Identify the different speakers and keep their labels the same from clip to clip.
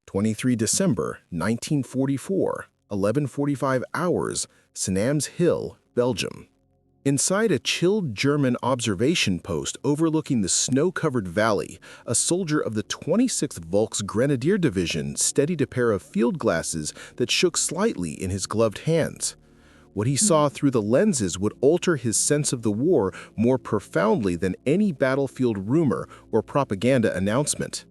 Speaker 1: 23 December 1944, 11:45 hours, Sanam's Hill, Belgium. Inside a chilled German observation post overlooking the snow-covered valley, a soldier of the 26th Volksgrenadier Division steadied a pair of field glasses that shook slightly in his gloved hands. What he saw through the lenses would alter his sense of the war more profoundly than any battlefield rumor or propaganda announcement.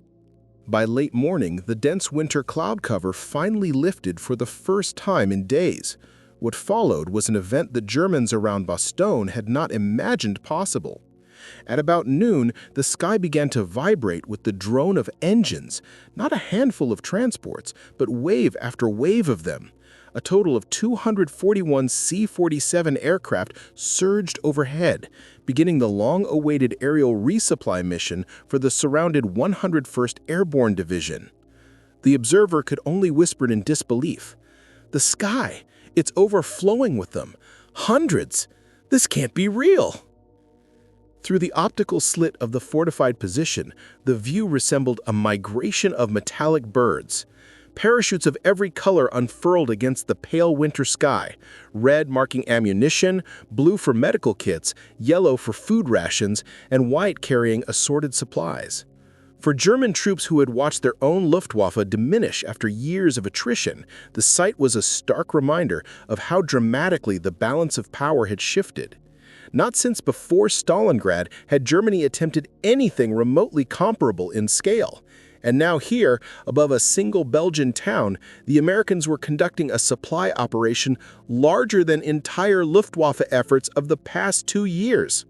Speaker 1: By late morning, the dense winter cloud cover finally lifted for the first time in days. What followed was an event the Germans around Bastogne had not imagined possible. At about noon, the sky began to vibrate with the drone of engines, not a handful of transports, but wave after wave of them. A total of 241 C-47 aircraft surged overhead, beginning the long-awaited aerial resupply mission for the surrounded 101st Airborne Division. The observer could only whisper in disbelief. "The sky! It's overflowing with them! Hundreds! This can't be real!" Through the optical slit of the fortified position, the view resembled a migration of metallic birds. Parachutes of every color unfurled against the pale winter sky, red marking ammunition, blue for medical kits, yellow for food rations, and white carrying assorted supplies. For German troops who had watched their own Luftwaffe diminish after years of attrition, the sight was a stark reminder of how dramatically the balance of power had shifted. Not since before Stalingrad had Germany attempted anything remotely comparable in scale. And now here, above a single Belgian town, the Americans were conducting a supply operation larger than entire Luftwaffe efforts of the past 2 years.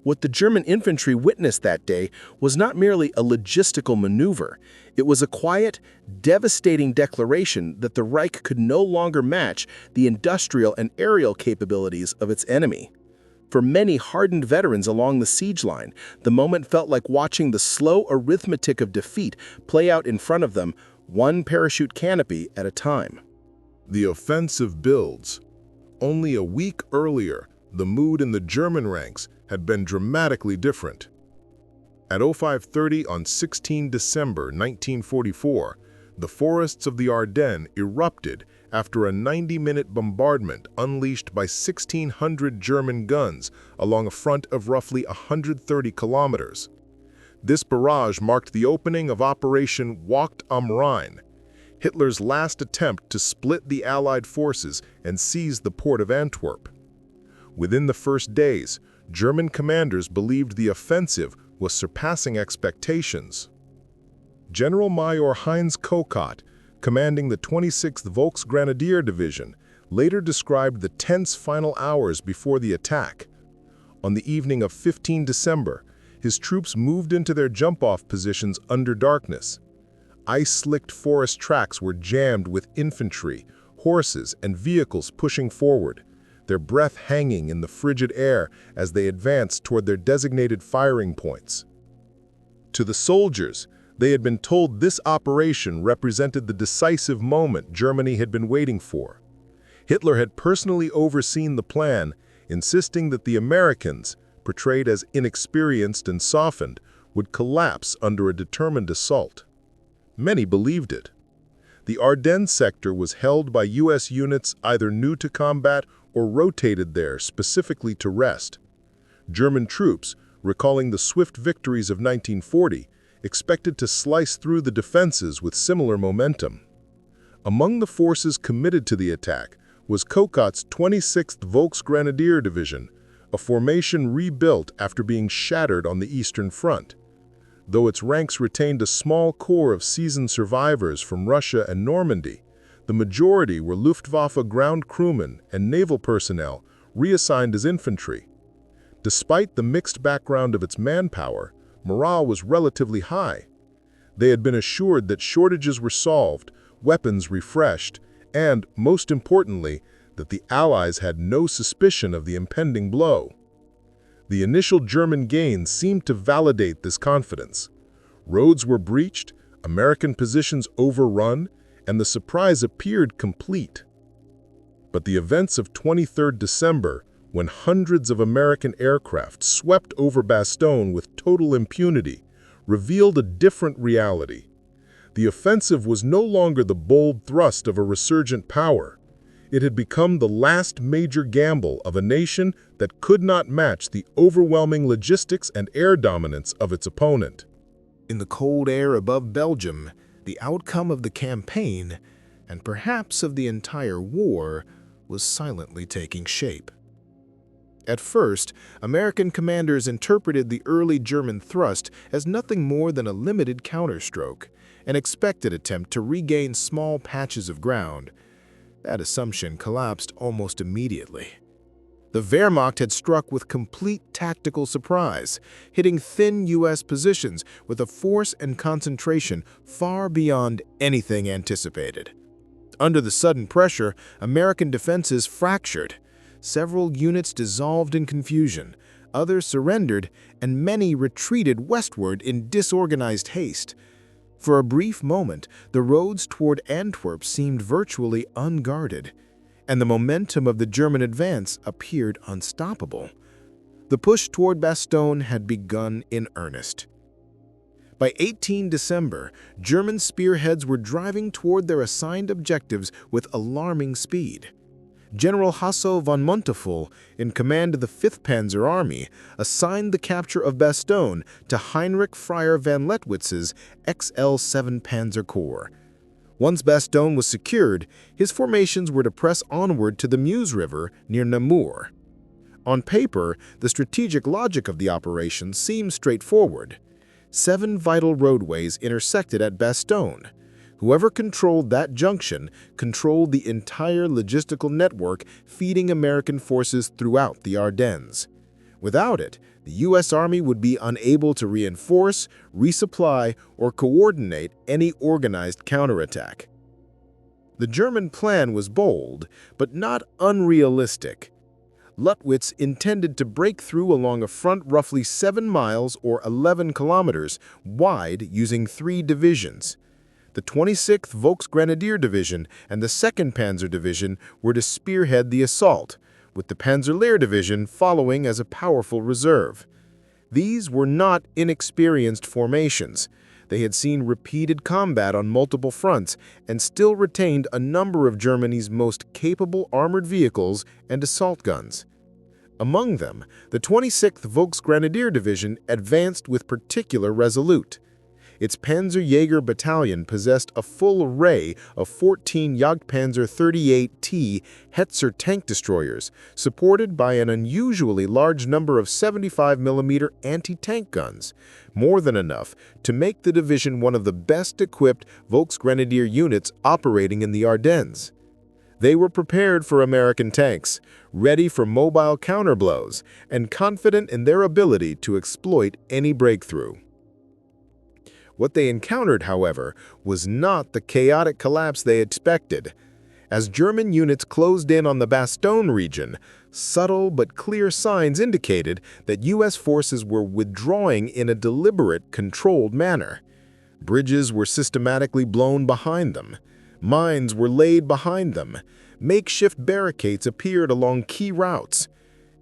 Speaker 1: What the German infantry witnessed that day was not merely a logistical maneuver. It was a quiet, devastating declaration that the Reich could no longer match the industrial and aerial capabilities of its enemy. For many hardened veterans along the siege line, the moment felt like watching the slow arithmetic of defeat play out in front of them, one parachute canopy at a time.
Speaker 2: The offensive builds. Only a week earlier, the mood in the German ranks had been dramatically different. At 05:30 on 16 December 1944, the forests of the Ardennes erupted after a 90-minute bombardment unleashed by 1,600 German guns along a front of roughly 130 kilometers. This barrage marked the opening of Operation Wacht am Rhein, Hitler's last attempt to split the Allied forces and seize the port of Antwerp. Within the first days, German commanders believed the offensive was surpassing expectations. General-Major Heinz Kokott, commanding the 26th Volksgrenadier Division, later described the tense final hours before the attack. On the evening of 15 December, his troops moved into their jump-off positions under darkness. Ice-slicked forest tracks were jammed with infantry, horses, and vehicles pushing forward, their breath hanging in the frigid air as they advanced toward their designated firing points. To the soldiers, they had been told this operation represented the decisive moment Germany had been waiting for. Hitler had personally overseen the plan, insisting that the Americans, portrayed as inexperienced and softened, would collapse under a determined assault. Many believed it. The Ardennes sector was held by U.S. units either new to combat or rotated there specifically to rest. German troops, recalling the swift victories of 1940, expected to slice through the defenses with similar momentum. Among the forces committed to the attack was Kokott's 26th Volksgrenadier Division, a formation rebuilt after being shattered on the Eastern Front. Though its ranks retained a small core of seasoned survivors from Russia and Normandy, the majority were Luftwaffe ground crewmen and naval personnel reassigned as infantry. Despite the mixed background of its manpower, morale was relatively high. They had been assured that shortages were solved, weapons refreshed, and, most importantly, that the Allies had no suspicion of the impending blow. The initial German gains seemed to validate this confidence. Roads were breached, American positions overrun, and the surprise appeared complete. But the events of 23rd December, when hundreds of American aircraft swept over Bastogne with total impunity, revealed a different reality. The offensive was no longer the bold thrust of a resurgent power. It had become the last major gamble of a nation that could not match the overwhelming logistics and air dominance of its opponent.
Speaker 1: In the cold air above Belgium, the outcome of the campaign, and perhaps of the entire war, was silently taking shape. At first, American commanders interpreted the early German thrust as nothing more than a limited counterstroke, an expected attempt to regain small patches of ground. That assumption collapsed almost immediately. The Wehrmacht had struck with complete tactical surprise, hitting thin U.S. positions with a force and concentration far beyond anything anticipated. Under the sudden pressure, American defenses fractured. Several units dissolved in confusion, others surrendered, and many retreated westward in disorganized haste. For a brief moment, the roads toward Antwerp seemed virtually unguarded, and the momentum of the German advance appeared unstoppable. The push toward Bastogne had begun in earnest. By 18 December, German spearheads were driving toward their assigned objectives with alarming speed. General Hasso von Muntefol, in command of the 5th Panzer Army, assigned the capture of Bastogne to Heinrich Freyer von Lettwitz's XL7 Panzer Corps. Once Bastogne was secured, his formations were to press onward to the Meuse River near Namur. On paper, the strategic logic of the operation seemed straightforward. 7 vital roadways intersected at Bastogne. Whoever controlled that junction controlled the entire logistical network feeding American forces throughout the Ardennes. Without it, the U.S. Army would be unable to reinforce, resupply, or coordinate any organized counterattack. The German plan was bold, but not unrealistic. Lettwitz intended to break through along a front roughly 7 miles or 11 kilometers wide using 3 divisions. The 26th Volksgrenadier Division and the 2nd Panzer Division were to spearhead the assault, with the Panzerlehr Division following as a powerful reserve. These were not inexperienced formations. They had seen repeated combat on multiple fronts and still retained a number of Germany's most capable armored vehicles and assault guns. Among them, the 26th Volksgrenadier Division advanced with particular resolute. Its Panzerjäger battalion possessed a full array of 14 Jagdpanzer 38T Hetzer tank destroyers, supported by an unusually large number of 75mm anti-tank guns, more than enough to make the division one of the best-equipped Volksgrenadier units operating in the Ardennes. They were prepared for American tanks, ready for mobile counterblows, and confident in their ability to exploit any breakthrough. What they encountered, however, was not the chaotic collapse they expected. As German units closed in on the Bastogne region, subtle but clear signs indicated that U.S. forces were withdrawing in a deliberate, controlled manner. Bridges were systematically blown behind them. Mines were laid behind them. Makeshift barricades appeared along key routes.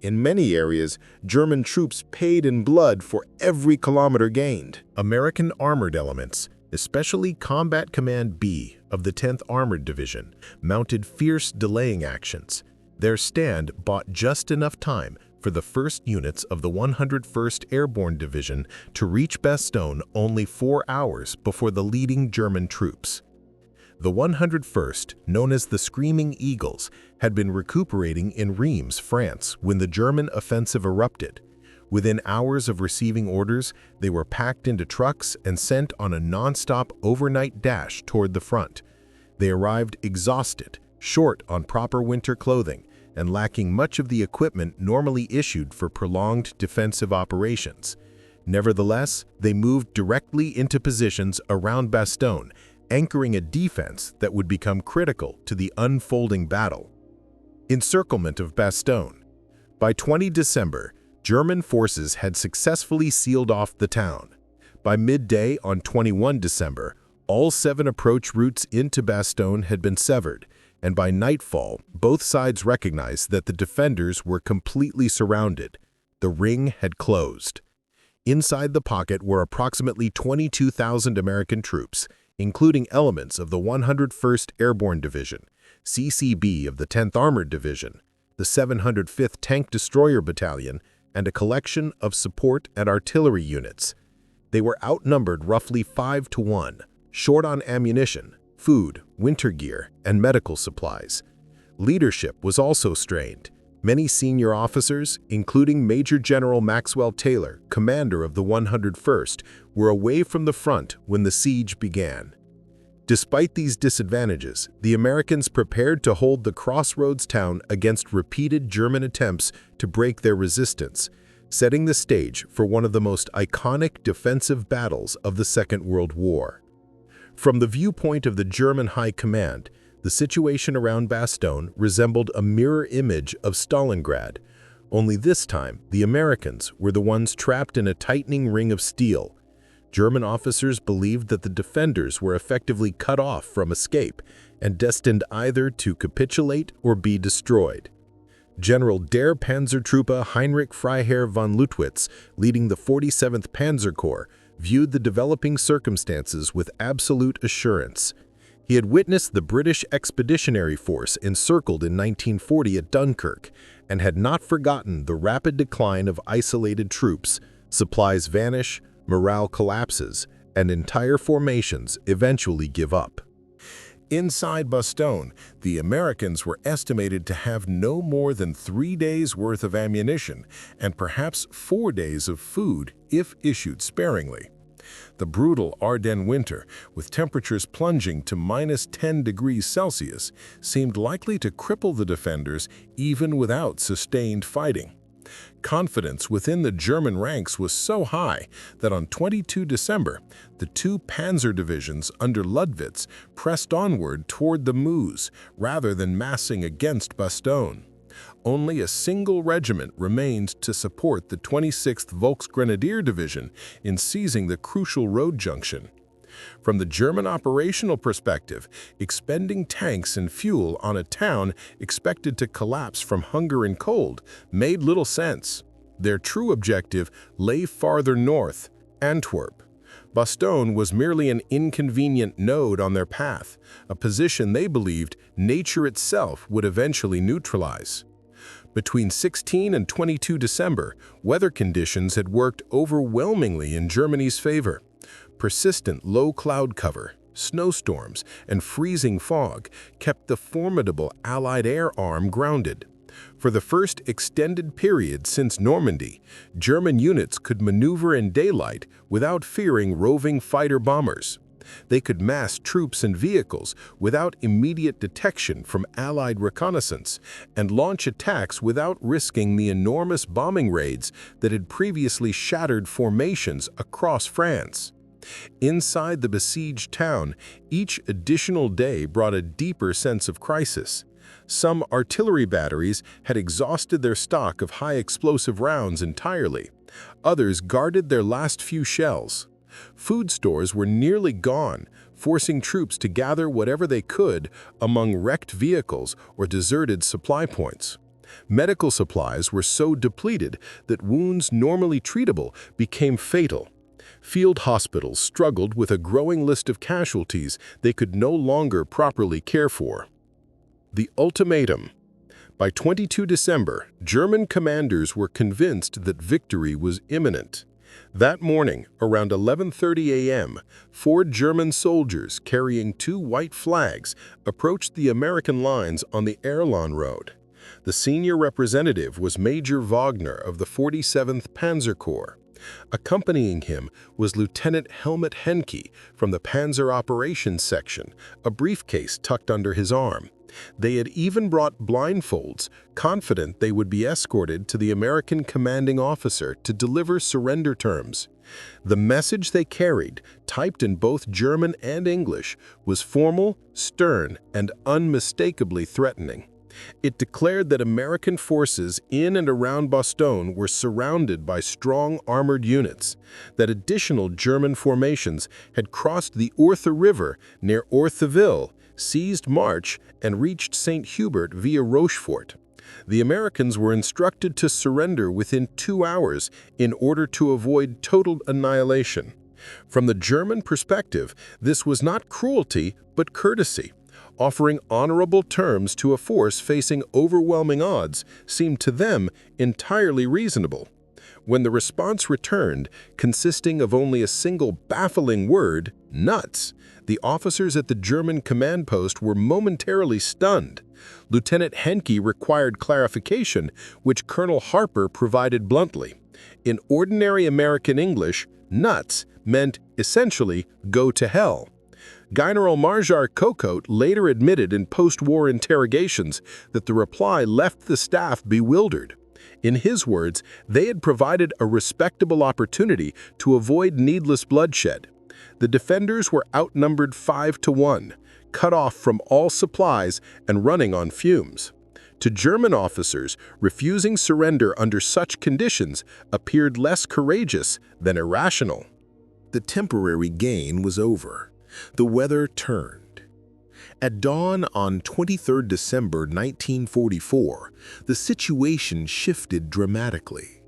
Speaker 1: In many areas, German troops paid in blood for every kilometer gained. American armored elements, especially Combat Command B of the 10th Armored Division, mounted fierce delaying actions. Their stand bought just enough time for the first units of the 101st Airborne Division to reach Bastogne only 4 hours before the leading German troops. The 101st, known as the Screaming Eagles, had been recuperating in Reims, France, when the German offensive erupted. Within hours of receiving orders, they were packed into trucks and sent on a non-stop overnight dash toward the front. They arrived exhausted, short on proper winter clothing, and lacking much of the equipment normally issued for prolonged defensive operations. Nevertheless, they moved directly into positions around Bastogne, anchoring a defense that would become critical to the unfolding battle. Encirclement of Bastogne. By 20 December, German forces had successfully sealed off the town. By midday on 21 December, all 7 approach routes into Bastogne had been severed, and by nightfall, both sides recognized that the defenders were completely surrounded. The ring had closed. Inside the pocket were approximately 22,000 American troops,
Speaker 2: including elements of the 101st Airborne Division, CCB of the 10th Armored Division, the 705th Tank Destroyer Battalion, and a collection of support and artillery units. They were outnumbered roughly 5 to 1, short on ammunition, food, winter gear, and medical supplies. Leadership was also strained. Many senior officers, including Major General Maxwell Taylor, commander of the 101st, were away from the front when the siege began. Despite these disadvantages, the Americans prepared to hold the crossroads town against repeated German attempts to break their resistance, setting the stage for one of the most iconic defensive battles of the Second World War. From the viewpoint of the German High Command, the situation around Bastogne resembled a mirror image of Stalingrad, only this time the Americans were the ones trapped in a tightening ring of steel. German officers believed that the defenders were effectively cut off from escape and destined either to capitulate or be destroyed. General der Panzertruppe Heinrich Freiherr von Leutwitz, leading the 47th Panzer Corps, viewed the developing circumstances with absolute assurance. He had witnessed the British Expeditionary Force encircled in 1940 at Dunkirk and had not forgotten the rapid decline of isolated troops. Supplies vanish, morale collapses, and entire formations eventually give up.
Speaker 1: Inside Bastogne, the Americans were estimated to have no more than 3 days' worth of ammunition and perhaps 4 days of food if issued sparingly. The brutal Ardennes winter, with temperatures plunging to -10 degrees Celsius, seemed likely to cripple the defenders even without sustained fighting. Confidence within the German ranks was so high that on 22 December, the two panzer divisions under Ludwitz pressed onward toward the Meuse rather than massing against Bastogne. Only a single regiment remained to support the 26th Volksgrenadier Division in seizing the crucial road junction. From the German operational perspective, expending tanks and fuel on a town expected to collapse from hunger and cold made little sense. Their true objective lay farther north, Antwerp. Bastogne was merely an inconvenient node on their path, a position they believed nature itself would eventually neutralize. Between 16 and 22 December, weather conditions had worked overwhelmingly in Germany's favor. Persistent low cloud cover, snowstorms, and freezing fog kept the formidable Allied air arm grounded. For the first extended period since Normandy, German units could maneuver in daylight without fearing roving fighter-bombers. They could mass troops and vehicles without immediate detection from Allied reconnaissance and launch attacks without risking the enormous bombing raids that had previously shattered formations across France. Inside the besieged town, each additional day brought a deeper sense of crisis. Some artillery batteries had exhausted their stock of high-explosive rounds entirely. Others guarded their last few shells. Food stores were nearly gone, forcing troops to gather whatever they could among wrecked vehicles or deserted supply points. Medical supplies were so depleted that wounds normally treatable became fatal. Field hospitals struggled with a growing list of casualties they could no longer properly care for. The ultimatum. By 22 December, German commanders were convinced that victory was imminent. That morning, around 11:30 a.m., 4 German soldiers carrying 2 white flags approached the American lines on the Airborne road. The senior representative was Major Wagner of the 47th Panzer Corps. Accompanying him was Lieutenant Helmut Henke from the Panzer Operations Section, a briefcase tucked under his arm. They had even brought blindfolds, confident they would be escorted to the American commanding officer to deliver surrender terms. The message they carried, typed in both German and English, was formal, stern, and unmistakably threatening. It declared that American forces in and around Bastogne were surrounded by strong armored units, that additional German formations had crossed the Ourthe River near Ourtheville, seized March, and reached St. Hubert via Rochefort. The Americans were instructed to surrender within 2 hours in order to avoid total annihilation. From the German perspective, this was not cruelty but courtesy. Offering honorable terms to a force facing overwhelming odds seemed to them entirely reasonable. When the response returned, consisting of only a single baffling word, nuts, the officers at the German command post were momentarily stunned. Lieutenant Henke required clarification, which Colonel Harper provided bluntly. In ordinary American English, nuts meant essentially go to hell. General Marjar Cocotte later admitted in post-war interrogations that the reply left the staff bewildered. In his words, they had provided a respectable opportunity to avoid needless bloodshed. The defenders were outnumbered 5-1, cut off from all supplies and running on fumes. To German officers, refusing surrender under such conditions appeared less courageous than irrational. The temporary gain was over. The weather turned. At dawn on 23 December 1944, the situation shifted dramatically.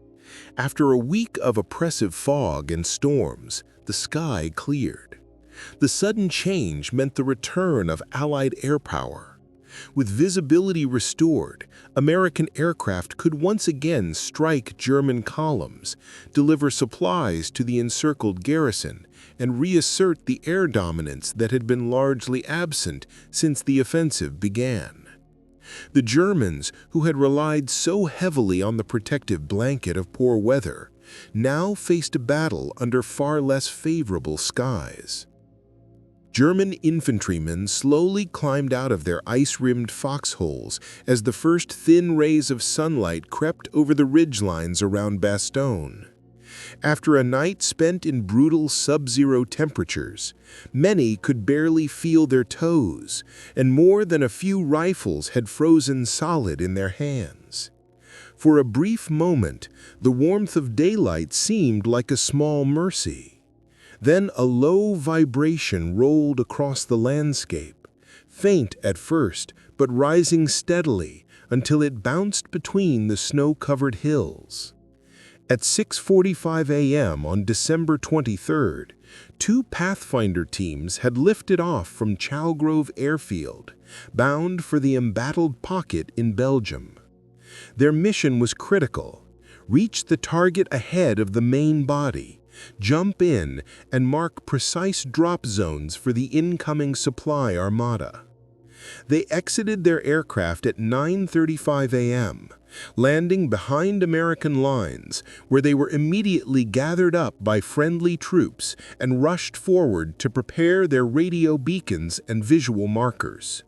Speaker 1: After a week of oppressive fog and storms, the sky cleared. The sudden change meant the return of Allied air power. With visibility restored, American aircraft could once again strike German columns, deliver supplies to the encircled garrison, and reassert the air dominance that had been largely absent since the offensive began. The Germans, who had relied so heavily on the protective blanket of poor weather, now faced a battle under far less favorable skies. German infantrymen slowly climbed out of their ice-rimmed foxholes as the first thin rays of sunlight crept over the ridgelines around Bastogne. After a night spent in brutal sub-zero temperatures, many could barely feel their toes, and more than a few rifles had frozen solid in their hands. For a brief moment, the warmth of daylight seemed like a small mercy. Then a low vibration rolled across the landscape, faint at first, but rising steadily until it bounced between the snow-covered hills. At 6:45 a.m. on December 23rd, two Pathfinder teams had lifted off from Chalgrove Airfield, bound for the embattled pocket in Belgium. Their mission was critical: reach the target ahead of the main body, jump in, and mark precise drop zones for the incoming supply armada. They exited their aircraft at 9:35 a.m., landing behind American lines, where they were immediately gathered up by friendly troops and rushed forward to prepare their radio beacons and visual markers.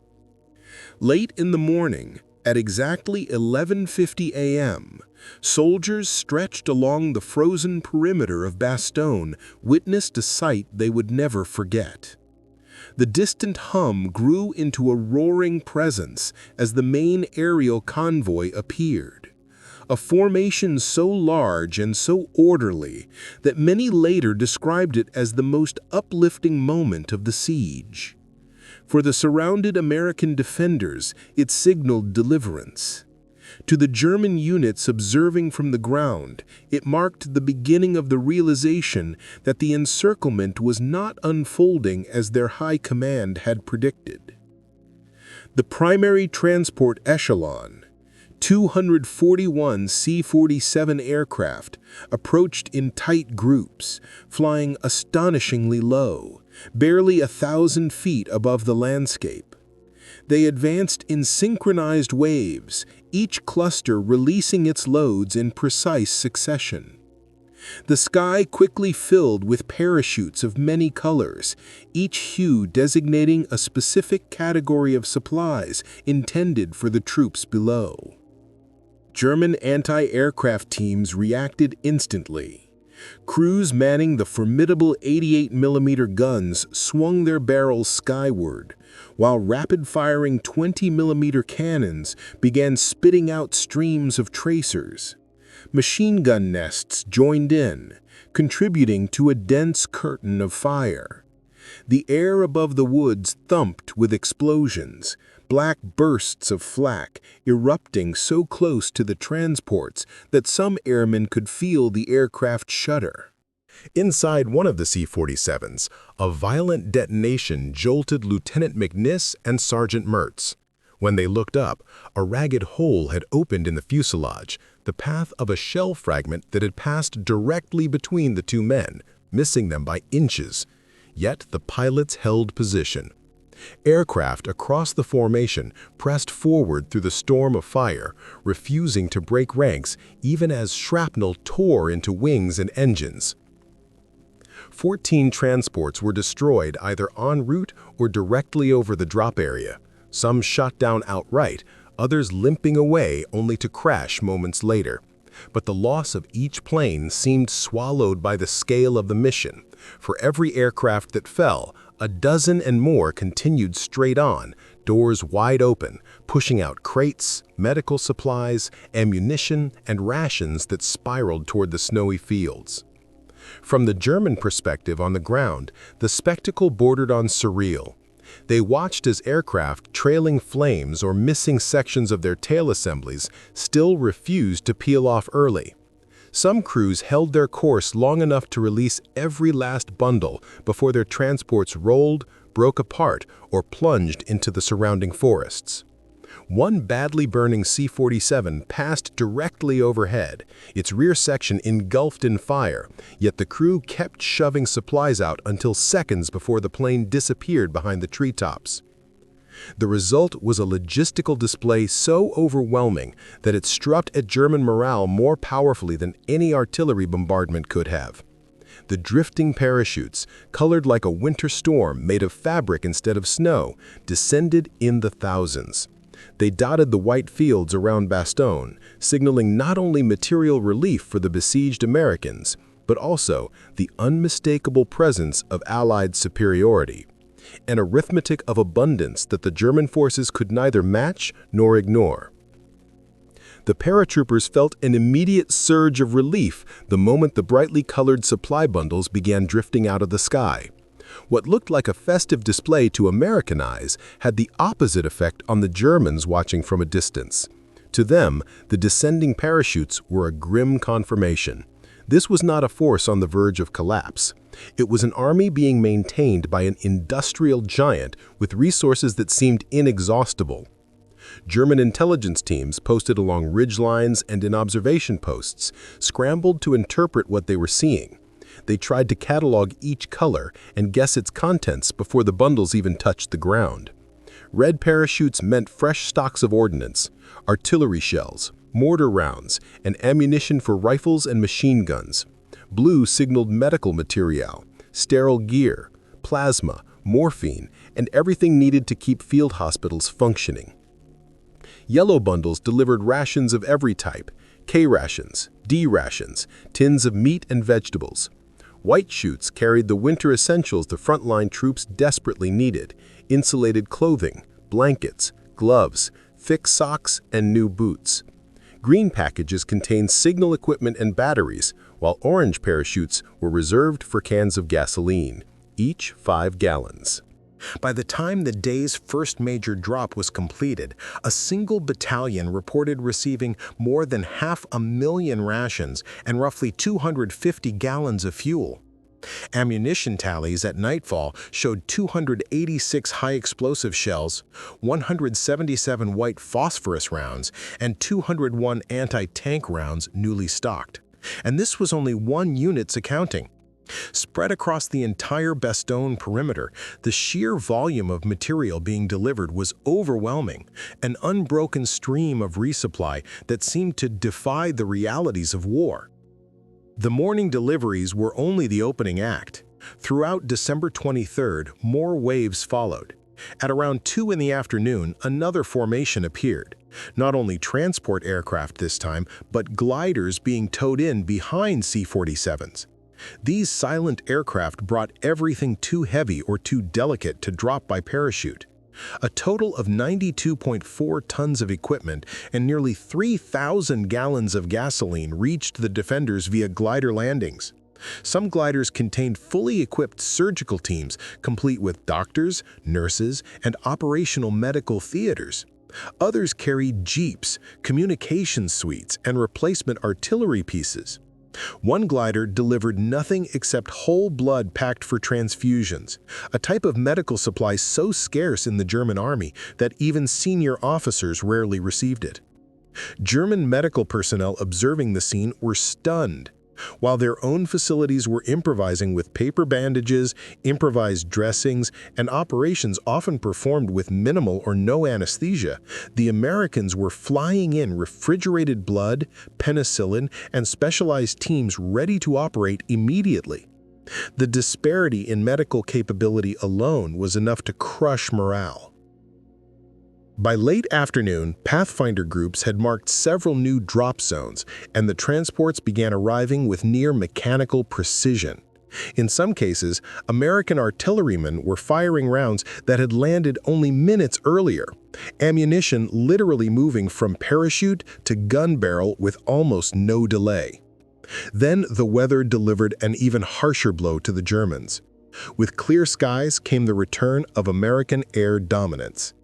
Speaker 1: Late in the morning, at exactly 11:50 a.m., soldiers stretched along the frozen perimeter of Bastogne witnessed a sight they would never forget. The distant hum grew into a roaring presence as the main aerial convoy appeared, a formation so large and so orderly that many later described it as the most uplifting moment of the siege. For the surrounded American defenders, it signaled deliverance. To the German units observing from the ground, it marked the beginning of the realization that the encirclement was not unfolding as their high command had predicted. The primary transport echelon, 241 C-47 aircraft, approached in tight groups, flying astonishingly low, barely 1,000 feet above the landscape. They advanced in synchronized waves, each cluster releasing its loads in precise succession. The sky quickly filled with parachutes of many colors, each hue designating a specific category of supplies intended for the troops below. German anti-aircraft teams reacted instantly. Crews manning the formidable 88mm guns swung their barrels skyward, while rapid-firing 20mm cannons began spitting out streams of tracers. Machine gun nests joined in, contributing to a dense curtain of fire. The air above the woods thumped with explosions, black bursts of flak erupting so close to the transports that some airmen could feel the aircraft shudder. Inside one of the C-47s, a violent detonation jolted Lieutenant McNiss and Sergeant Mertz. When they looked up, a ragged hole had opened in the fuselage, the path of a shell fragment that had passed directly between the two men, missing them by inches. Yet the pilots held position. Aircraft across the formation pressed forward through the storm of fire, refusing to break ranks even as shrapnel tore into wings and engines. 14 transports were destroyed either en route or directly over the drop area, some shot down outright, others limping away only to crash moments later. But the loss of each plane seemed swallowed by the scale of the mission. For every aircraft that fell, a dozen and more continued straight on, doors wide open, pushing out crates, medical supplies, ammunition, and rations that spiraled toward the snowy fields. From the German perspective on the ground, the spectacle bordered on surreal. They watched as aircraft trailing flames or missing sections of their tail assemblies still refused to peel off early. Some crews held their course long enough to release every last bundle before their transports rolled, broke apart, or plunged into the surrounding forests. One badly burning C-47 passed directly overhead, its rear section engulfed in fire, yet the crew kept shoving supplies out until seconds before the plane disappeared behind the treetops. The result was a logistical display so overwhelming that it struck at German morale more powerfully than any artillery bombardment could have. The drifting parachutes, colored like a winter storm made of fabric instead of snow, descended in the thousands. They dotted the white fields around Bastogne, signaling not only material relief for the besieged Americans, but also the unmistakable presence of Allied superiority, an arithmetic of abundance that the German forces could neither match nor ignore. The paratroopers felt an immediate surge of relief the moment the brightly colored supply bundles began drifting out of the sky. What looked like a festive display to American eyes had the opposite effect on the Germans watching from a distance. To them, the descending parachutes were a grim confirmation. This was not a force on the verge of collapse. It was an army being maintained by an industrial giant with resources that seemed inexhaustible. German intelligence teams posted along ridge lines and in observation posts scrambled to interpret what they were seeing. They tried to catalog each color and guess its contents before the bundles even touched the ground. Red parachutes meant fresh stocks of ordnance, artillery shells, mortar rounds, and ammunition for rifles and machine guns. Blue signaled medical material, sterile gear, plasma, morphine, and everything needed to keep field hospitals functioning. Yellow bundles delivered rations of every type, K rations, D rations, tins of meat and vegetables. White chutes carried the winter essentials the frontline troops desperately needed: insulated clothing, blankets, gloves, thick socks, and new boots. Green packages contained signal equipment and batteries, while orange parachutes were reserved for cans of gasoline, each 5 gallons. By the time the day's first major drop was completed, a single battalion reported receiving more than 500,000 rations and roughly 250 gallons of fuel. Ammunition tallies at nightfall showed 286 high-explosive shells, 177 white phosphorus rounds, and 201 anti-tank rounds newly stocked. And this was only one unit's accounting. Spread across the entire Bastogne perimeter, the sheer volume of material being delivered was overwhelming, an unbroken stream of resupply that seemed to defy the realities of war. The morning deliveries were only the opening act. Throughout December 23rd, more waves followed. At around 2 in the afternoon, another formation appeared. Not only transport aircraft this time, but gliders being towed in behind C-47s. These silent aircraft brought everything too heavy or too delicate to drop by parachute. A total of 92.4 tons of equipment and nearly 3,000 gallons of gasoline reached the defenders via glider landings. Some gliders contained fully equipped surgical teams, complete with doctors, nurses, and operational medical theaters. Others carried jeeps, communication suites, and replacement artillery pieces.
Speaker 2: One glider delivered nothing except whole blood packed for transfusions, a type of medical supply so scarce in the German army that even senior officers rarely received it. German medical personnel observing the scene were stunned. While their own facilities were improvising with paper bandages, improvised dressings, and operations often performed with minimal or no anesthesia, the Americans were flying in refrigerated blood, penicillin, and specialized teams ready to operate immediately. The disparity in medical capability alone was enough to crush morale. By late afternoon, Pathfinder groups had marked several new drop zones, and the transports began arriving with near-mechanical precision. In some cases, American artillerymen were firing rounds that had landed only minutes earlier, ammunition literally moving from parachute to gun barrel with almost no delay. Then the weather delivered an even harsher blow to the Germans. With clear skies came the return of American air dominance.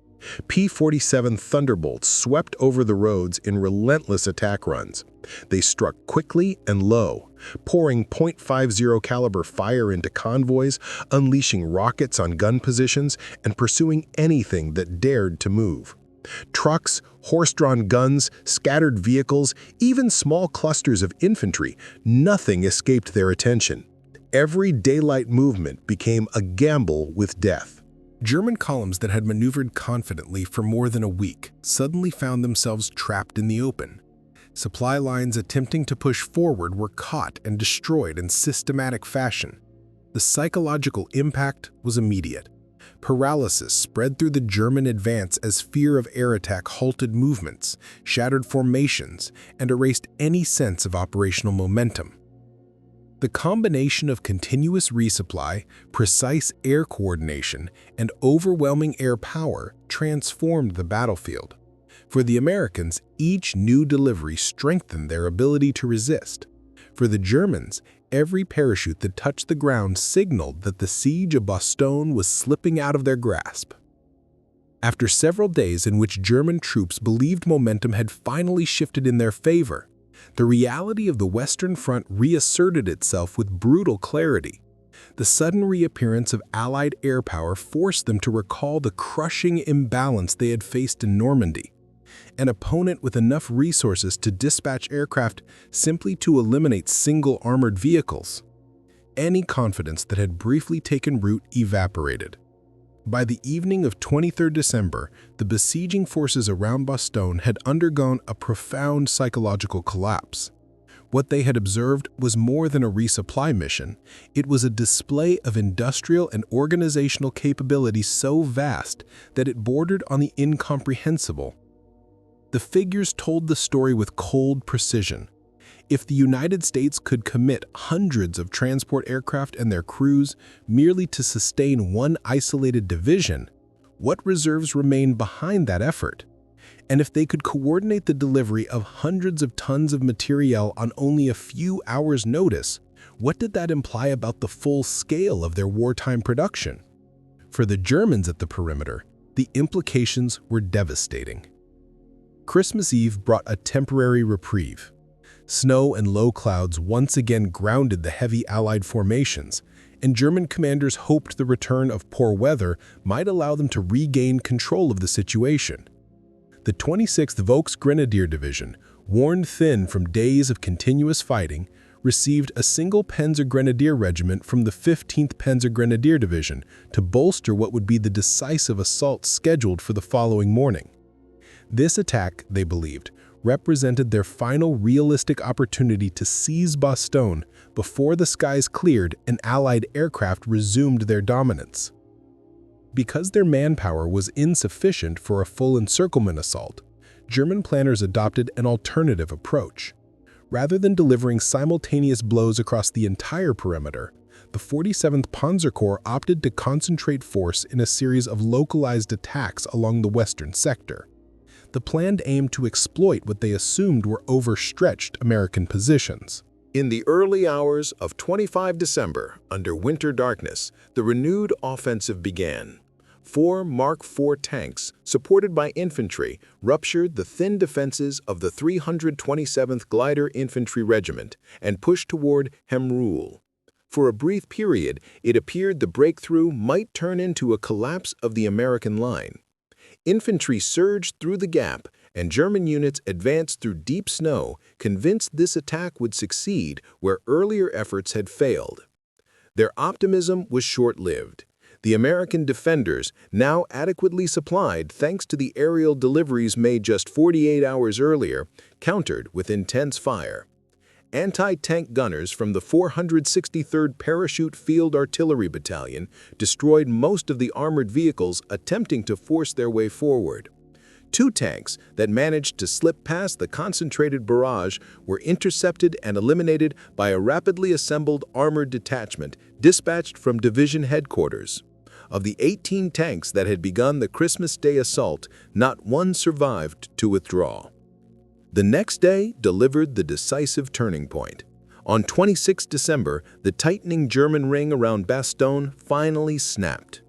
Speaker 2: P-47 Thunderbolts swept over the roads in relentless attack runs. They struck quickly and low, pouring .50 caliber fire into convoys, unleashing rockets on gun positions, and pursuing anything that dared to move. Trucks, horse-drawn guns, scattered vehicles, even small clusters of infantry, nothing escaped their attention. Every daylight movement became a gamble with death.
Speaker 1: German columns that had maneuvered confidently for more than a week suddenly found themselves trapped in the open. Supply lines attempting to push forward were caught and destroyed in systematic fashion. The psychological impact was immediate. Paralysis spread through the German advance as fear of air attack halted movements, shattered formations, and erased any sense of operational momentum. The combination of continuous resupply, precise air coordination, and overwhelming air power transformed the battlefield. For the Americans, each new delivery strengthened their ability to resist. For the Germans, every parachute that touched the ground signaled that the siege of Bastogne was slipping out of their grasp. After several days in which German troops believed momentum had finally shifted in their favor, the reality of the Western Front reasserted itself with brutal clarity. The sudden reappearance of Allied air power forced them to recall the crushing imbalance they had faced in Normandy. An opponent with enough resources to dispatch aircraft simply to eliminate single armored vehicles. Any confidence that had briefly taken root evaporated. By the evening of 23 December, the besieging forces around Bastogne had undergone a profound psychological collapse. What they had observed was more than a resupply mission. It was a display of industrial and organizational capability so vast that it bordered on the incomprehensible. The figures told the story with cold precision. If the United States could commit hundreds of transport aircraft and their crews merely to sustain one isolated division, what reserves remained behind that effort? And if they could coordinate the delivery of hundreds of tons of materiel on only a few hours' notice, what did that imply about the full scale of their wartime production? For the Germans at the perimeter, the implications were devastating. Christmas Eve brought a temporary reprieve. Snow and low clouds once again grounded the heavy Allied formations, and German commanders hoped the return of poor weather might allow them to regain control of the situation. The 26th Volksgrenadier Division, worn thin from days of continuous fighting, received a single Panzer Grenadier regiment from the 15th Panzer Grenadier Division to bolster what would be the decisive assault scheduled for the following morning. This attack, they believed, represented their final realistic opportunity to seize Bastogne before the skies cleared and Allied aircraft resumed their dominance. Because their manpower was insufficient for a full encirclement assault, German planners adopted an alternative approach. Rather than delivering simultaneous blows across the entire perimeter, the 47th Panzer Corps opted to concentrate force in a series of localized attacks along the western sector. The plan aimed to exploit what they assumed were overstretched American positions.
Speaker 2: In the early hours of 25 December, under winter darkness, the renewed offensive began.
Speaker 1: 4 Mark IV tanks, supported by infantry, ruptured the thin defenses of the 327th Glider Infantry Regiment and pushed toward Hemrul. For a brief period, it appeared the breakthrough might turn into a collapse of the American line. Infantry surged through the gap, and German units advanced through deep snow, convinced this attack would succeed where earlier efforts had failed. Their optimism was short-lived. The American defenders, now adequately supplied thanks to the aerial deliveries made just 48 hours earlier, countered with intense fire. Anti-tank gunners from the 463rd Parachute Field Artillery Battalion destroyed most of the armored vehicles attempting to force their way forward. 2 tanks that managed to slip past the concentrated barrage were intercepted and eliminated by a rapidly assembled armored detachment dispatched from division headquarters. Of the 18 tanks that had begun the Christmas Day assault, not one survived to withdraw. The next day delivered the decisive turning point. On 26 December, the tightening German ring around Bastogne finally snapped.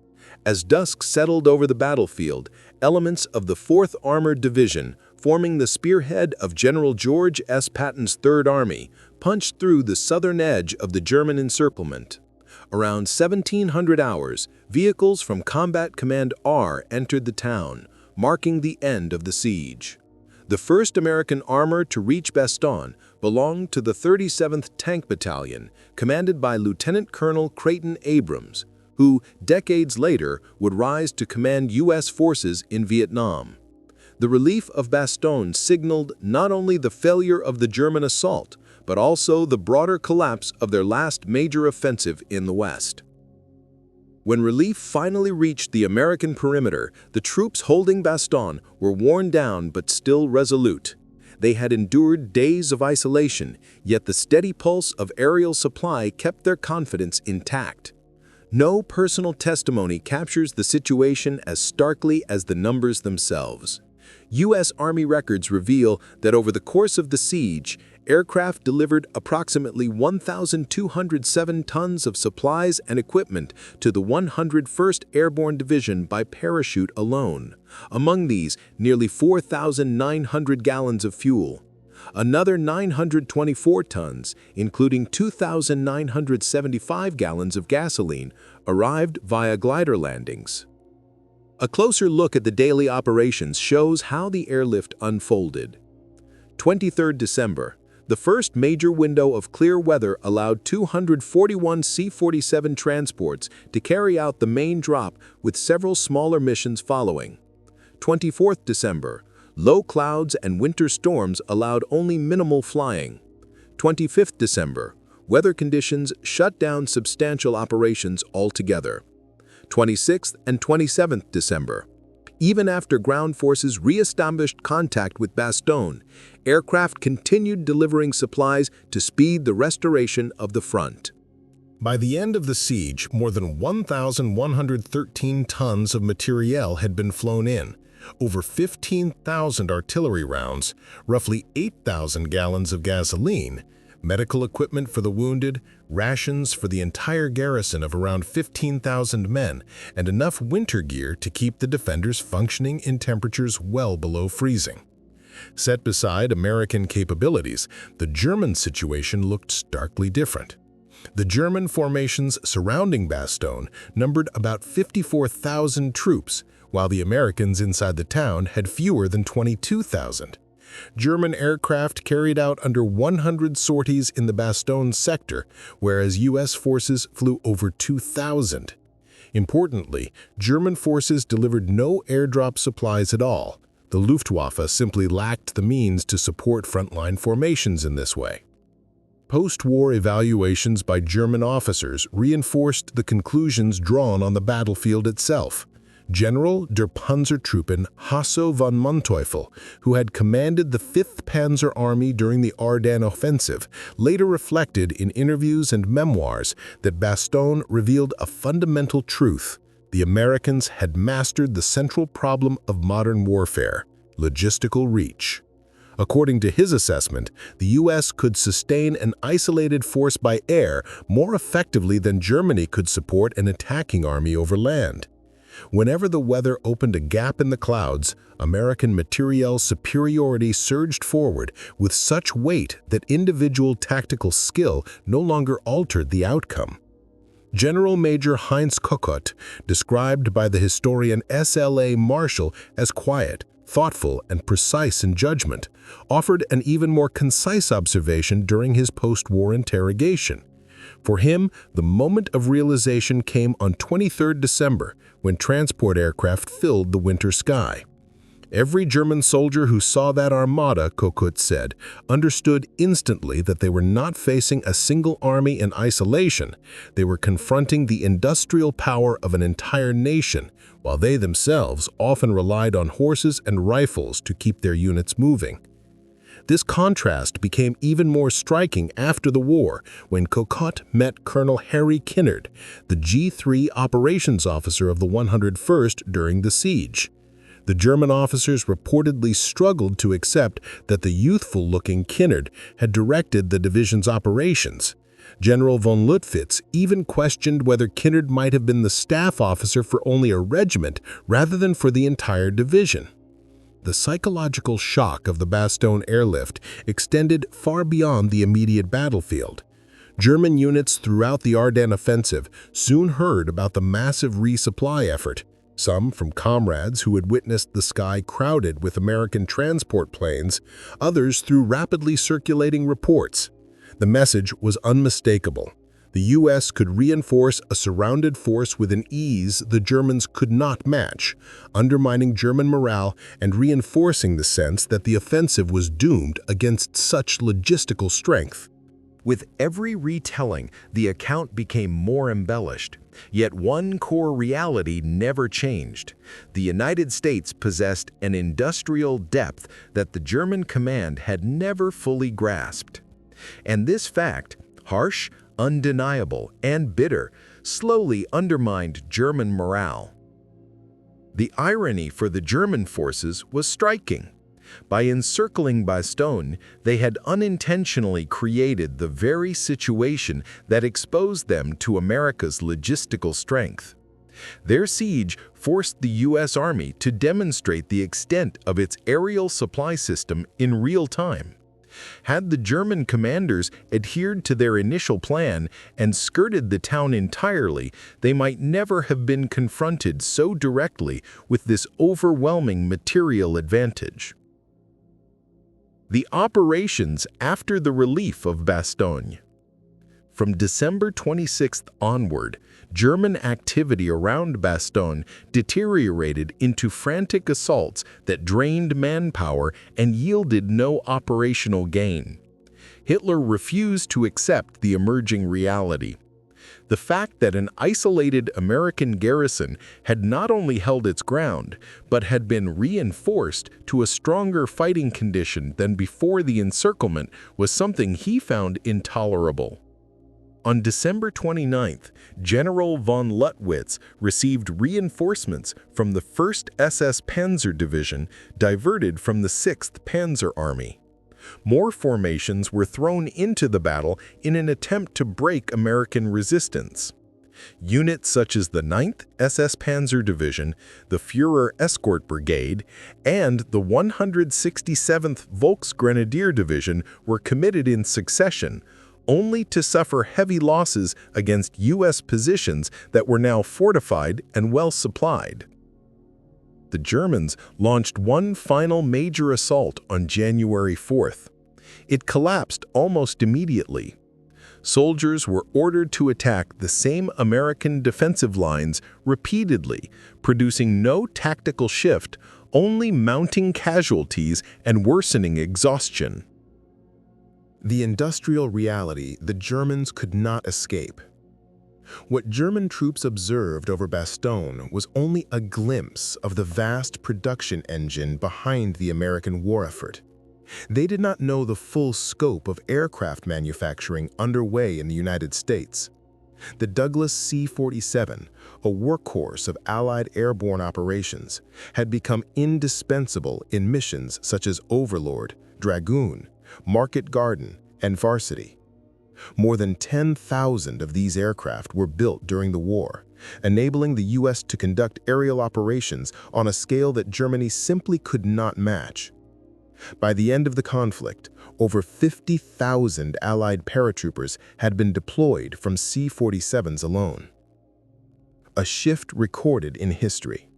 Speaker 1: As dusk settled over the battlefield, elements of the 4th Armored Division, forming the spearhead of General George S. Patton's Third Army, punched through the southern edge of the German encirclement. Around 1700 hours, vehicles from Combat Command R entered the town, marking the end of the siege. The 1st American armor to reach Bastogne belonged to the 37th Tank Battalion, commanded by Lieutenant Colonel Creighton Abrams, who, decades later, would rise to command U.S. forces in Vietnam. The relief of Bastogne signaled not only the failure of the German assault, but also the broader collapse of their last major offensive in the West. When relief finally reached the American perimeter, the troops holding Bastogne were worn down but still resolute. They had endured days of isolation, yet the steady pulse of aerial supply kept their confidence intact. No personal testimony captures the situation as starkly as the numbers themselves. U.S. Army records reveal that over the course of the siege, aircraft delivered approximately 1,207 tons of supplies and equipment to the 101st Airborne Division by parachute alone. Among these, nearly 4,900 gallons of fuel. Another 924 tons, including 2,975 gallons of gasoline, arrived via glider landings. A closer look at the daily operations shows how the airlift unfolded. 23rd December. The first major window of clear weather allowed 241 C-47 transports to carry out the main drop, with several smaller missions following. 24th December. Low clouds and winter storms allowed only minimal flying. 25th December. Weather conditions shut down substantial operations altogether. 26th and 27th December. Even after ground forces re-established contact with Bastogne, aircraft continued delivering supplies to speed the restoration of the front.
Speaker 2: By the end of the siege, more than 1,113 tons of materiel had been flown in, over 15,000 artillery rounds, roughly 8,000 gallons of gasoline, medical equipment for the wounded, rations for the entire garrison of around 15,000 men, and enough winter gear to keep the defenders functioning in temperatures well below freezing. Set beside American capabilities, the German situation looked starkly different. The German formations surrounding Bastogne numbered about 54,000 troops, while the Americans inside the town had fewer than 22,000. German aircraft carried out under 100 sorties in the Bastogne sector, whereas U.S. forces flew over 2,000. Importantly, German forces delivered no airdrop supplies at all. The Luftwaffe simply lacked the means to support frontline formations in this way. Post-war evaluations by German officers reinforced the conclusions drawn on the battlefield itself. General der Panzertruppen Hasso von Manteuffel, who had commanded the 5th Panzer Army during the Ardennes offensive, later reflected in interviews and memoirs that Bastogne revealed a fundamental truth. The Americans had mastered the central problem of modern warfare: logistical reach. According to his assessment, the U.S. could sustain an isolated force by air more effectively than Germany could support an attacking army over land. Whenever the weather opened a gap in the clouds, American materiel superiority surged forward with such weight that individual tactical skill no longer altered the outcome. General Major Heinz Kokott, described by the historian S.L.A. Marshall as quiet, thoughtful, and precise in judgment, offered an even more concise observation during his post-war interrogation. For him, the moment of realization came on 23 December, when transport aircraft filled the winter sky. Every German soldier who saw that armada, Kokott said, understood instantly that they were not facing a single army in isolation. They were confronting the industrial power of an entire nation, while they themselves often relied on horses and rifles to keep their units moving. This contrast became even more striking after the war when Kokott met Colonel Harry Kinnard, the G3 operations officer of the 101st during the siege. The German officers reportedly struggled to accept that the youthful-looking Kinnard had directed the division's operations. General von Lüttwitz even questioned whether Kinnard might have been the staff officer for only a regiment rather than for the entire division. The psychological shock of the Bastogne airlift extended far beyond the immediate battlefield. German units throughout the Ardennes offensive soon heard about the massive resupply effort, some from comrades who had witnessed the sky crowded with American transport planes, others through rapidly circulating reports. The message was unmistakable. The U.S. could reinforce a surrounded force with an ease the Germans could not match, undermining German morale and reinforcing the sense that the offensive was doomed against such logistical strength.
Speaker 1: With every retelling, the account became more embellished. Yet one core reality never changed. The United States possessed an industrial depth that the German command had never fully grasped. And this fact, harsh, undeniable, and bitter, slowly undermined German morale. The irony for the German forces was striking. By encircling Bastogne, they had unintentionally created the very situation that exposed them to America's logistical strength. Their siege forced the U.S. Army to demonstrate the extent of its aerial supply system in real time. Had the German commanders adhered to their initial plan and skirted the town entirely, they might never have been confronted so directly with this overwhelming material advantage. The operations after the relief of Bastogne. From December 26th onward, German activity around Bastogne deteriorated into frantic assaults that drained manpower and yielded no operational gain. Hitler refused to accept the emerging reality. The fact that an isolated American garrison had not only held its ground, but had been reinforced to a stronger fighting condition than before the encirclement was something he found intolerable. On December 29th, General von Lüttwitz received reinforcements from the 1st SS Panzer Division diverted from the 6th Panzer Army. More formations were thrown into the battle in an attempt to break American resistance. Units such as the 9th SS Panzer Division, the Führer Escort Brigade, and the 167th Volksgrenadier Division were committed in succession, only to suffer heavy losses against U.S. positions that were now fortified and well supplied. The Germans launched one final major assault on January 4th. It collapsed almost immediately. Soldiers were ordered to attack the same American defensive lines repeatedly, producing no tactical shift, only mounting casualties and worsening exhaustion.
Speaker 2: The industrial reality the Germans could not escape. What German troops observed over Bastogne was only a glimpse of the vast production engine behind the American war effort. They did not know the full scope of aircraft manufacturing underway in the United States. The Douglas C-47, a workhorse of Allied airborne operations, had become indispensable in missions such as Overlord, Dragoon, Market Garden, and Varsity. More than 10,000 of these aircraft were built during the war, enabling the U.S. to conduct aerial operations on a scale that Germany simply could not match. By the end of the conflict, over 50,000 Allied paratroopers had been deployed from C-47s alone. A shift recorded in history.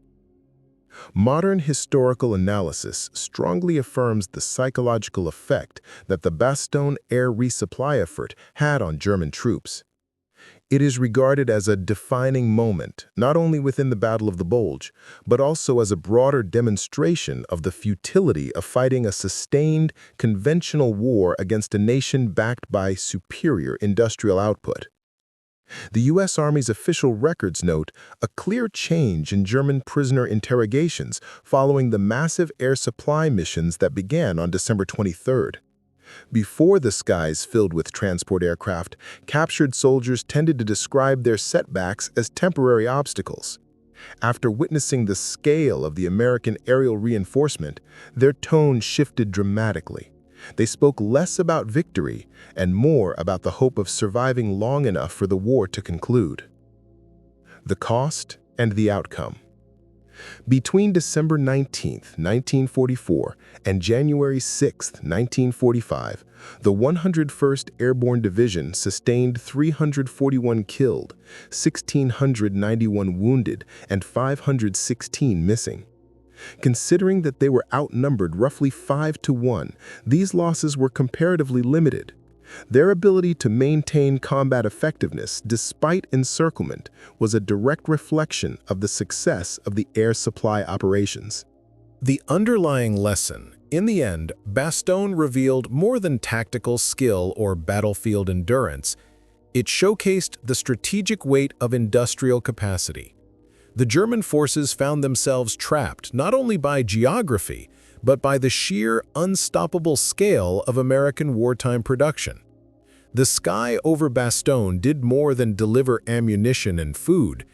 Speaker 2: Modern historical analysis strongly affirms the psychological effect that the Bastogne air resupply effort had on German troops. It is regarded as a defining moment, not only within the Battle of the Bulge, but also as a broader demonstration of the futility of fighting a sustained, conventional war against a nation backed by superior industrial output. The U.S. Army's official records note a clear change in German prisoner interrogations following the massive air supply missions that began on December 23rd. Before the skies filled with transport aircraft, captured soldiers tended to describe their setbacks as temporary obstacles. After witnessing the scale of the American aerial reinforcement, their tone shifted dramatically. They spoke less about victory and more about the hope of surviving long enough for the war to conclude. The cost and the outcome. Between December 19, 1944 and January 6, 1945, the 101st Airborne Division sustained 341 killed, 1,691 wounded, and 516 missing. Considering that they were outnumbered roughly 5-1, these losses were comparatively limited. Their ability to maintain combat effectiveness despite encirclement was a direct reflection of the success of the air supply operations.
Speaker 1: The underlying lesson. In the end, Bastogne revealed more than tactical skill or battlefield endurance. It showcased the strategic weight of industrial capacity. The German forces found themselves trapped not only by geography, but by the sheer, unstoppable scale of American wartime production. The sky over Bastogne did more than deliver ammunition and food.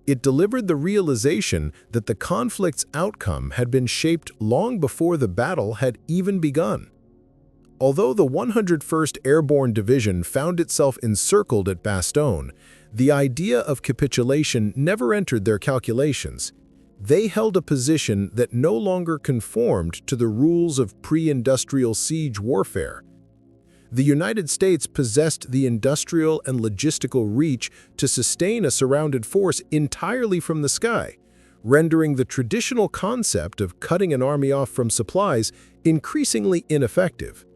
Speaker 1: It delivered the realization that the conflict's outcome had been shaped long before the battle had even begun. Although the 101st Airborne Division found itself encircled at Bastogne, the idea of capitulation never entered their calculations. They held a position that no longer conformed to the rules of pre-industrial siege warfare. The United States possessed the industrial and logistical reach to sustain a surrounded force entirely from the sky, rendering the traditional concept of cutting an army off from supplies increasingly ineffective.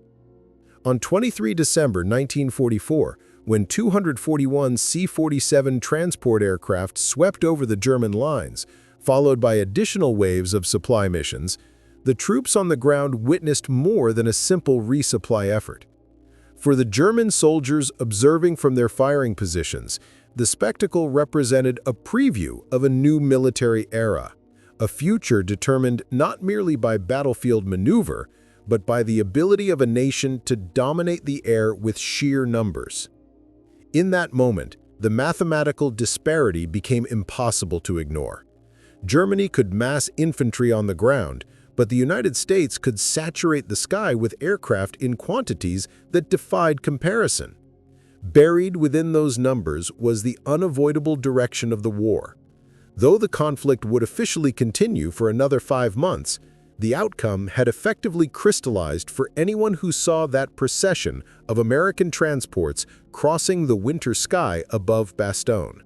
Speaker 1: On 23 December 1944, when 241 C-47 transport aircraft swept over the German lines, followed by additional waves of supply missions, the troops on the ground witnessed more than a simple resupply effort. For the German soldiers observing from their firing positions, the spectacle represented a preview of a new military era, a future determined not merely by battlefield maneuver, but by the ability of a nation to dominate the air with sheer numbers. In that moment, the mathematical disparity became impossible to ignore. Germany could mass infantry on the ground, but the United States could saturate the sky with aircraft in quantities that defied comparison. Buried within those numbers was the unavoidable direction of the war. Though the conflict would officially continue for another 5 months, the outcome had effectively crystallized for anyone who saw that procession of American transports crossing the winter sky above Bastogne.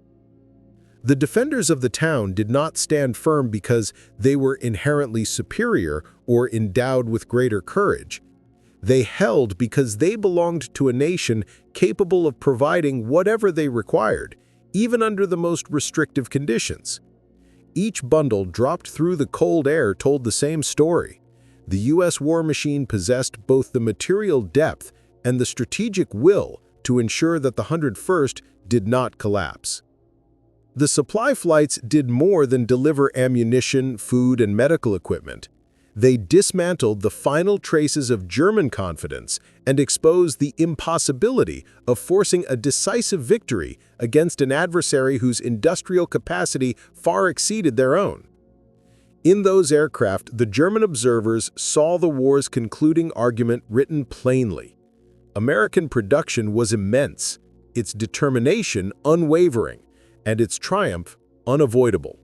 Speaker 1: The defenders of the town did not stand firm because they were inherently superior or endowed with greater courage. They held because they belonged to a nation capable of providing whatever they required, even under the most restrictive conditions. Each bundle dropped through the cold air told the same story. The U.S. war machine possessed both the material depth and the strategic will to ensure that the 101st did not collapse. The supply flights did more than deliver ammunition, food, and medical equipment. They dismantled the final traces of German confidence and exposed the impossibility of forcing a decisive victory against an adversary whose industrial capacity far exceeded their own. In those aircraft, the German observers saw the war's concluding argument written plainly. American production was immense, its determination unwavering, and its triumph unavoidable.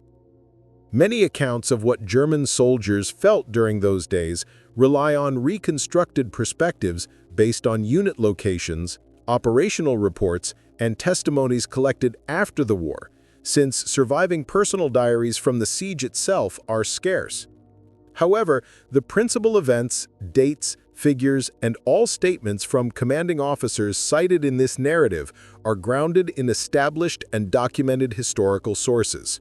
Speaker 1: Many accounts of what German soldiers felt during those days rely on reconstructed perspectives based on unit locations, operational reports, and testimonies collected after the war, since surviving personal diaries from the siege itself are scarce. However, the principal events, dates, figures, and all statements from commanding officers cited in this narrative are grounded in established and documented historical sources.